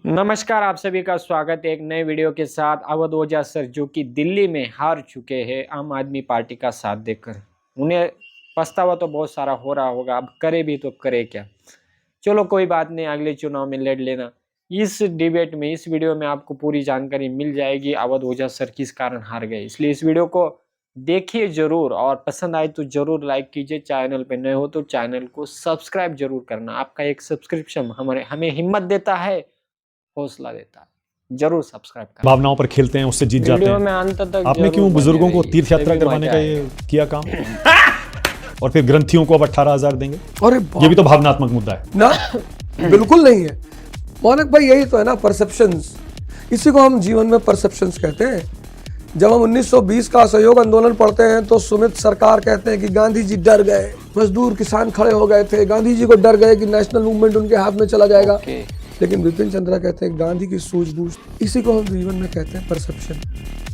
नमस्कार, आप सभी का स्वागत है एक नए वीडियो के साथ। अवध ओझा सर जो कि दिल्ली में हार चुके हैं आम आदमी पार्टी का साथ देकर। उन्हें पछतावा तो बहुत सारा हो रहा होगा, अब करे भी तो करे क्या। चलो कोई बात नहीं, अगले चुनाव में लड़ लेना। इस डिबेट में, इस वीडियो में आपको पूरी जानकारी मिल जाएगी अवध ओझा सर किस कारण हार गए। इसलिए इस वीडियो को देखिए जरूर, और पसंद आए तो जरूर लाइक कीजिए। चैनल पे नए हो तो चैनल को सब्सक्राइब जरूर करना। आपका एक सब्सक्रिप्शन हमें हिम्मत देता है, हौसला देता है। जरूर सब्सक्राइब करें। भावनाओं पर खेलते हैं, उससे जीत जाते हैं। में अंत तक आपने क्यों बुजुर्गों को तीर्थ यात्रा करवाने का ये किया काम और फिर ग्रंथियों को अब 18,000 देंगे? अरे ये भी तो भावनात्मक मुद्दा है ना। बिल्कुल नहीं है मौनिक भाई, यही तो है ना परसेप्शंस। इसी को हम जीवन में परसेप्शंस कहते हैं। जब हम 1920 का असहयोग आंदोलन पढ़ते हैं तो सुमित सरकार कहते हैं कि गांधी जी डर गए, मजदूर किसान खड़े हो गए थे, गांधी जी को डर गए कि नेशनल मूवमेंट उनके हाथ में चला जाएगा। लेकिन विपिन चंद्रा कहते हैं गांधी की सूझबूझ। इसी को हम जीवन में कहते हैं परसेप्शन।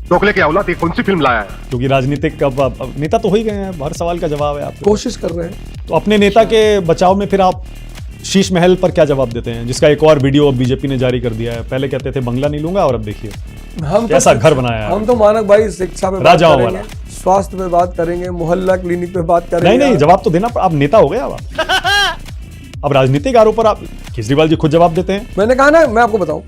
टोकले की औलाद कौन सी फिल्म लाया है? क्योंकि राजनीतिक अब नेता तो हो ही गए हैं, हर सवाल का जवाब है। आप कोशिश कर रहे हैं तो अपने नेता के बचाव में फिर आप शीश महल पर क्या जवाब देते हैं, जिसका एक और वीडियो बीजेपी ने जारी कर दिया है। पहले कहते थे बंगला नहीं लूंगा, और अब देखिए हम कैसा घर बनाया है। हम तो मानक भाई शिक्षा पे बात राजाओं करेंगे, वाला। स्वास्थ्य पे बात करेंगे, मोहल्ला क्लिनिक पे बात करेंगे। नहीं, जवाब तो देना। आप नेता हो गए अब राजनीतिक आरोप पर आप केजरीवाल जी खुद जवाब देते हैं। मैंने कहा ना, मैं आपको बताऊं,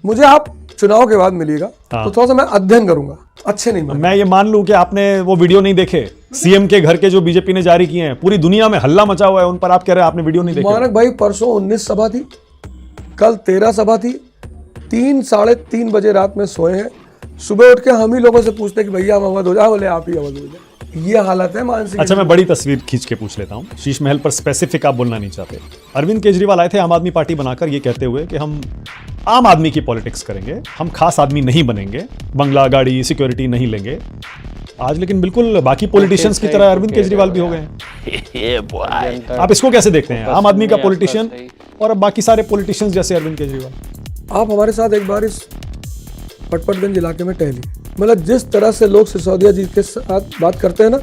मुझे आप चुनाव के बाद मिलिएगा तो थोड़ा सा मैं अध्ययन करूंगा। अच्छे नहीं मैं ये मान लूं कि आपने वो वीडियो नहीं देखे सीएम के घर के जो बीजेपी ने जारी किए हैं, पूरी दुनिया में हल्ला मचा हुआ है उन पर, आप कह रहे हैं आपने वीडियो नहीं देखे। मानक भाई, परसों 19 सभा थी, कल 13 सभा थी, 3 साढ़े 3 बजे रात में सोए हैं। सुबह उठ के हम ही लोगों से पूछते कि भैया हम अवध ओझा, बोले आप ही अवध ओझा। ये हालत है मानसिक। अच्छा, मैं बड़ी तस्वीर खींच के पूछ लेता हूँ। शीश महल पर स्पेसिफिक आप बोलना नहीं चाहते। अरविंद केजरीवाल आए थे आम आदमी पार्टी बनाकर ये कहते हुए कि हम आम आदमी की पॉलिटिक्स करेंगे, हम खास आदमी नहीं बनेंगे, बंगला गाड़ी सिक्योरिटी नहीं लेंगे। आज लेकिन बिल्कुल बाकी पॉलिटिशियंस की तरह अरविंद केजरीवाल भी हो गए हैं। आप इसको कैसे देखते हैं? आम आदमी का पॉलिटिशियन और अब बाकी सारे पॉलिटिशियंस जैसे अरविंद केजरीवाल। आप हमारे साथ एक बार इस पटपटगंज इलाके में टहलिए। मतलब जिस तरह से लोग सिसोदिया जी के साथ बात करते हैं ना,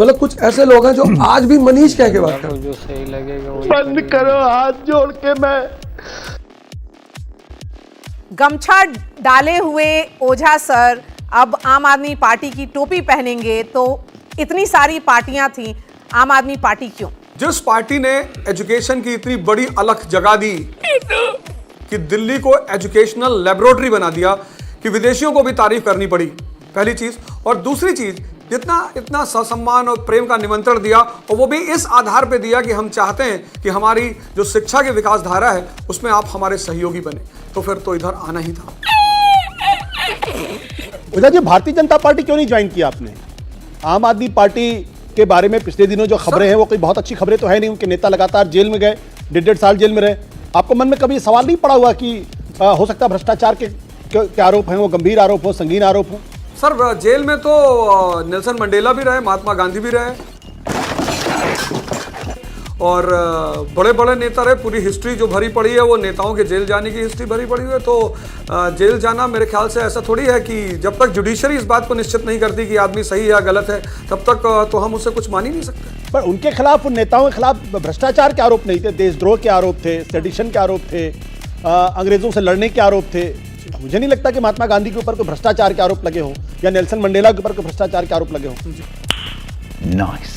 मतलब कुछ ऐसे लोग हैं जो आज भी मनीष कह के बात करते हैं। जो सही लगेगा बंद करो, हाथ जोड़ के मैं। गमछा डाले हुए ओझा सर अब आम आदमी पार्टी की टोपी पहनेंगे, तो इतनी सारी पार्टियां थी, आम आदमी पार्टी क्यों? जिस पार्टी ने एजुकेशन की इतनी बड़ी अलख जगा दी कि दिल्ली को एजुकेशनल लेबोरेटरी बना दिया कि विदेशियों को भी तारीफ करनी पड़ी, पहली चीज। और दूसरी चीज, इतना ससम्मान और प्रेम का निमंत्रण दिया, और वो भी इस आधार पे दिया कि हम चाहते हैं कि हमारी जो शिक्षा की विकास धारा है उसमें आप हमारे सहयोगी बने, तो फिर तो इधर आना ही था। ओझा जी, भारतीय जनता पार्टी क्यों नहीं ज्वाइन किया आपने? आम आदमी पार्टी के बारे में पिछले दिनों जो खबरें हैं वो कोई बहुत अच्छी खबरें तो है नहीं। उनके नेता लगातार जेल में गए, 1.5 साल जेल में रहे। आपको मन में कभी सवाल नहीं पड़ा हुआ कि हो सकता है भ्रष्टाचार के आरोप हैं, वो गंभीर आरोप हो, संगीन आरोप हो? सर, जेल में तो नेल्सन मंडेला भी रहे, महात्मा गांधी भी रहे, और बड़े बड़े नेता रहे। पूरी हिस्ट्री जो भरी पड़ी है वो नेताओं के जेल जाने की हिस्ट्री भरी पड़ी हुई है। तो जेल जाना मेरे ख्याल से ऐसा थोड़ी है कि जब तक जुडिशरी इस बात को निश्चित नहीं करती कि आदमी सही है गलत है, तब तक तो हम उससे कुछ मान ही नहीं सकते। पर उनके खिलाफ, उन नेताओं के खिलाफ भ्रष्टाचार के आरोप नहीं थे, देशद्रोह के आरोप थे, सेडिशन के आरोप थे, अंग्रेजों से लड़ने के आरोप थे। मुझे नहीं लगता कि महात्मा गांधी के ऊपर कोई भ्रष्टाचार के आरोप लगे हो या नेल्सन मंडेला के ऊपर कोई भ्रष्टाचार के आरोप लगे हो। नाइस।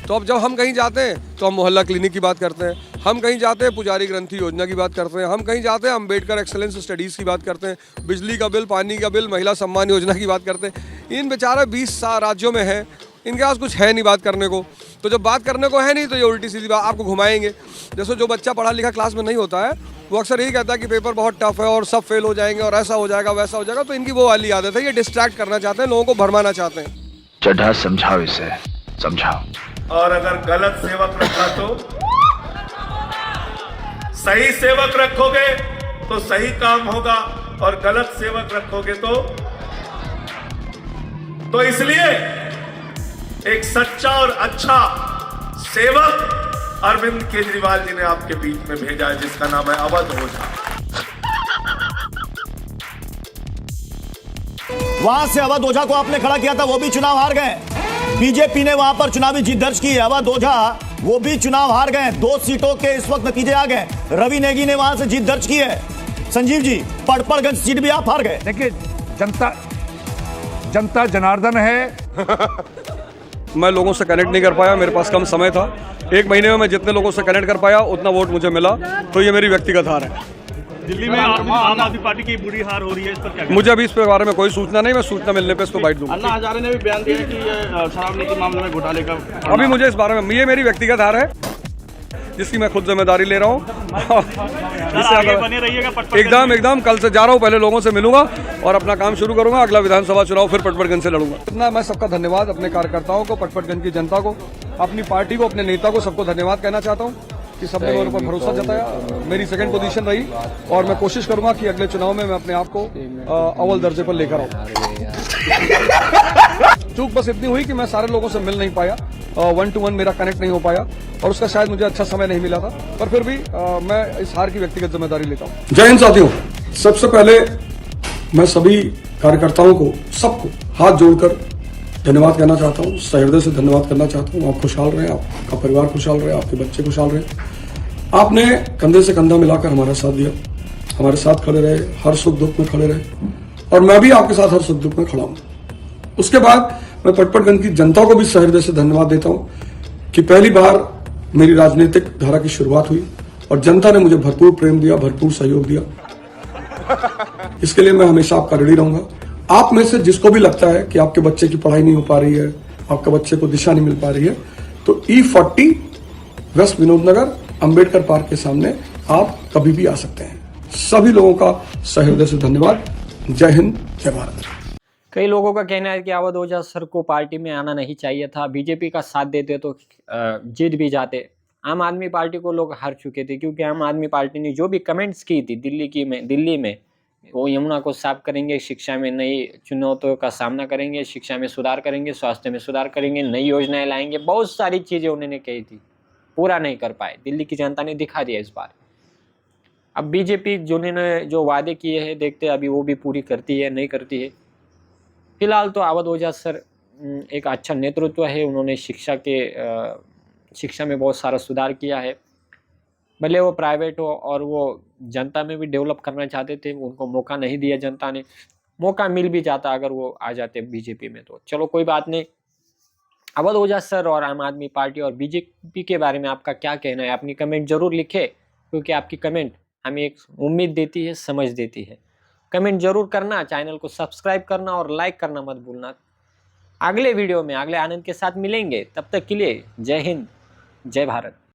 तो अब जब हम कहीं जाते हैं तो हम मोहल्ला क्लिनिक की बात करते हैं, हम कहीं जाते हैं पुजारी ग्रंथि योजना की बात करते हैं, हम कहीं जाते हैं अम्बेडकर एक्सेलेंस स्टडीज की बात करते हैं, बिजली का बिल, पानी का बिल, महिला सम्मान योजना की बात करते हैं। इन बेचारा 20 राज्यों में है, इनके पास कुछ है नहीं बात करने को। तो जब बात करने को है नहीं तो ये उल्टी सीधी बात आपको घुमाएंगे। जैसे जो बच्चा पढ़ा लिखा क्लास में नहीं होता है वो अक्सर यही कहता है कि पेपर बहुत टफ है और सब फेल हो जाएंगे और ऐसा हो जाएगा वैसा हो जाएगा। तो इनकी वो वाली आदत है, ये डिस्ट्रैक्ट करना चाहते हैं, लोगों को भरमाना चाहते हैं। चढ़ा समझाओ इसे, समझाओ। और अगर गलत सेवक रखा तो सही सेवक रखोगे तो सही काम होगा, और गलत सेवक रखोगे तो इसलिए एक सच्चा और अच्छा सेवक अरविंद केजरीवाल जी ने आपके बीच में भेजा है, जिसका नाम है अवध ओझा। वहां से अवध ओझा को आपने खड़ा किया था, वो भी चुनाव हार गए। बीजेपी ने वहां पर चुनावी जीत दर्ज की है। अवध ओझा वो भी चुनाव हार गए। 2 सीटों के इस वक्त नतीजे आ गए। रवि नेगी ने वहां से जीत दर्ज की है। संजीव जी, पड़पड़गंज सीट भी आप हार गए। देखिए, जनता जनार्दन है। मैं लोगों से कनेक्ट नहीं कर पाया, मेरे पास कम समय था। 1 महीने में मैं जितने लोगों से कनेक्ट कर पाया उतना वोट मुझे मिला, तो ये मेरी व्यक्तिगत हार है। दिल्ली में आम आदमी पार्टी की बुरी हार हो रही है, इस पर क्या? मुझे अभी इस पे बारे में कोई सूचना नहीं, मैं सूचना मिलने पे इसको बाइट दूंगा। अन्ना हजारे ने भी बयान दिया है कि ये शराब नीति मामले में घोटाले का। अभी मुझे इस बारे में, ये मेरी व्यक्तिगत हार है जिसकी मैं खुद जिम्मेदारी ले रहा हूँ। बने रहिएगा एकदम कल से जा रहा हूँ, पहले लोगों से मिलूंगा और अपना काम शुरू करूंगा। अगला विधानसभा चुनाव फिर पटपड़गंज से लड़ूंगा। इतना मैं सबका धन्यवाद, अपने कार्यकर्ताओं को, पटपड़गंज की जनता को, अपनी पार्टी को, अपने नेता को, सबको धन्यवाद कहना चाहता हूँ कि सबने मेरे ऊपर भरोसा जताया। मेरी सेकंड पोजीशन रही और मैं कोशिश करूंगा कि अगले चुनाव में मैं अपने आप को अव्वल दर्जे पर लेकर आऊं। चूक बस इतनी हुई कि मैं सारे लोगों से मिल नहीं पाया, 1 to 1 मेरा कनेक्ट नहीं हो पाया और उसका शायद मुझे अच्छा समय नहीं मिला था, पर फिर भी मैं इस हार की व्यक्तिगत जिम्मेदारी लेता हूं। जय हिंद साथियों, सबसे पहले मैं सभी कार्यकर्ताओं को, सबको हाथ जोड़कर धन्यवाद कहना चाहता हूँ, सहृदय से धन्यवाद करना चाहता हूँ। आप खुशहाल रहे, आपका परिवार खुशहाल रहे, आपके बच्चे खुशहाल रहे। आपने कंधे से कंधा मिलाकर हमारा साथ दिया, हमारे साथ खड़े रहे, हर सुख दुख में खड़े रहे और मैं भी आपके साथ हर सुख दुख में खड़ा हूँ। उसके बाद मैं पटपड़गंज की जनता को भी सहृदय से धन्यवाद देता हूँ कि पहली बार मेरी राजनीतिक धारा की शुरुआत हुई और जनता ने मुझे भरपूर प्रेम दिया, भरपूर सहयोग दिया। इसके लिए मैं हमेशा आपका ऋणी रहूंगा। आप में से जिसको भी लगता है कि आपके बच्चे की पढ़ाई नहीं हो पा रही है, आपके बच्चे को दिशा नहीं मिल पा रही है, तो E40 वेस्ट विनोद नगर अंबेडकर पार्क के सामने आप कभी भी आ सकते हैं। सभी लोगों का सहृदय से धन्यवाद। जय हिंद, जय भारत। कई लोगों का कहना है कि अवध ओझा सर को पार्टी में आना नहीं चाहिए था, बीजेपी का साथ देते तो जीत भी जाते। आम आदमी पार्टी को लोग हार चुके थे क्योंकि आम आदमी पार्टी ने जो भी कमेंट्स की थी दिल्ली में वो यमुना को साफ करेंगे, शिक्षा में नई चुनौतियों का सामना करेंगे, शिक्षा में सुधार करेंगे, स्वास्थ्य में सुधार करेंगे, नई योजनाएं लाएंगे, बहुत सारी चीज़ें उन्होंने कही थी, पूरा नहीं कर पाए। दिल्ली की जनता ने दिखा दिया इस बार। अब बीजेपी जिन्होंने जो वादे किए हैं देखते अभी वो भी पूरी करती है नहीं करती है। फिलहाल तो अवध ओझा सर एक अच्छा नेतृत्व है, उन्होंने शिक्षा में बहुत सारा सुधार किया है। भले वो प्राइवेट हो और वो जनता में भी डेवलप करना चाहते थे, उनको मौका नहीं दिया जनता ने। मौका मिल भी जाता अगर वो आ जाते बीजेपी में तो चलो कोई बात नहीं। अवध ओझा सर और आम आदमी पार्टी और बीजेपी के बारे में आपका क्या कहना है, अपनी कमेंट जरूर लिखें क्योंकि आपकी कमेंट हमें एक उम्मीद देती है, समझ देती है। कमेंट जरूर करना, चैनल को सब्सक्राइब करना और लाइक करना मत भूलना। अगले वीडियो में अगले आनंद के साथ मिलेंगे, तब तक के लिए जय हिंद, जय भारत।